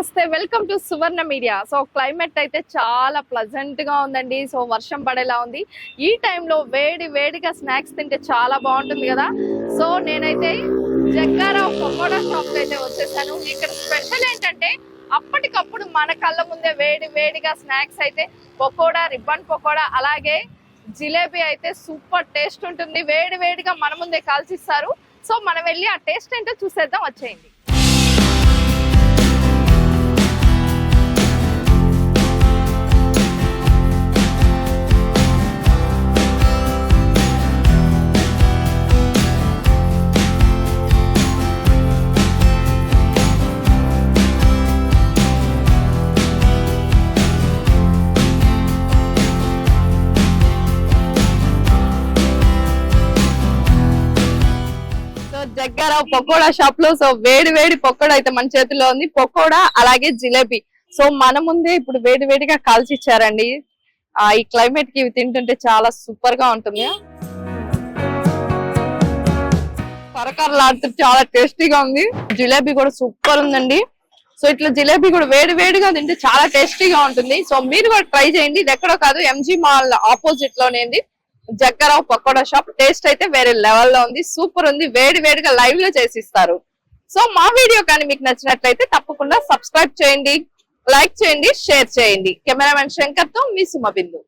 నమస్తే, welcome to Suvarna media. So climate అయితే చాలా ప్లెజెంట్ గా ఉందండి. సో వర్షం పడేలా ఉంది. ఈ టైంలో వేడిగా స్నాక్స్ తింటే చాలా బాగుంటుంది కదా. సో నేనైతే జగ్గారావు పకోడా షాప్ కి అయితే వచ్చేసాను. ఇక్కడ స్పెషల్ ఏంటంటే అప్పటికప్పుడు మన కళ్ళ ముందే వేడిగా స్నాక్స్ అయితే పకోడా, రిబ్బన్ పకోడా, అలాగే జిలేబీ అయితే సూపర్ టేస్ట్ ఉంటుంది. వేడిగా మన ముందే కాల్చిస్తారు. సో మనం వెళ్ళి ఆ టేస్ట్ ఏంటో చూసేద్దాం, వచ్చేయండి. జగ్గారావు పకోడా షాప్ లో సో వేడి పకోడా అయితే మన చేతిలో ఉంది. పకోడా అలాగే జిలేబీ సో మన ముందే ఇప్పుడు వేడిగా కాల్చి ఇచ్చారండి. ఈ క్లైమేట్ కి ఇవి తింటుంటే చాలా సూపర్ గా ఉంటుంది. కరకరలాడుతూ చాలా టేస్టీగా ఉంది. జిలేబీ కూడా సూపర్ ఉందండి. సో ఇట్లా జిలేబీ కూడా వేడిగా తింటే చాలా టేస్టీగా ఉంటుంది. సో మీరు కూడా ట్రై చేయండి. ఇది ఎక్కడో కాదు, ఎంజీ మాల్ ఆపోజిట్ లోనే జగ్గారావు పకోడా షాప్. టేస్ట్ అయితే వేరే లెవెల్లో ఉంది, సూపర్ ఉంది. వేడిగా లైవ్ లో చేసిస్తారు. సో మా వీడియో కానీ మీకు నచ్చినట్లయితే తప్పకుండా సబ్స్క్రైబ్ చేయండి, లైక్ చేయండి, షేర్ చేయండి. కెమెరామెన్ శంకర్ తో మీ సుమ బిందు.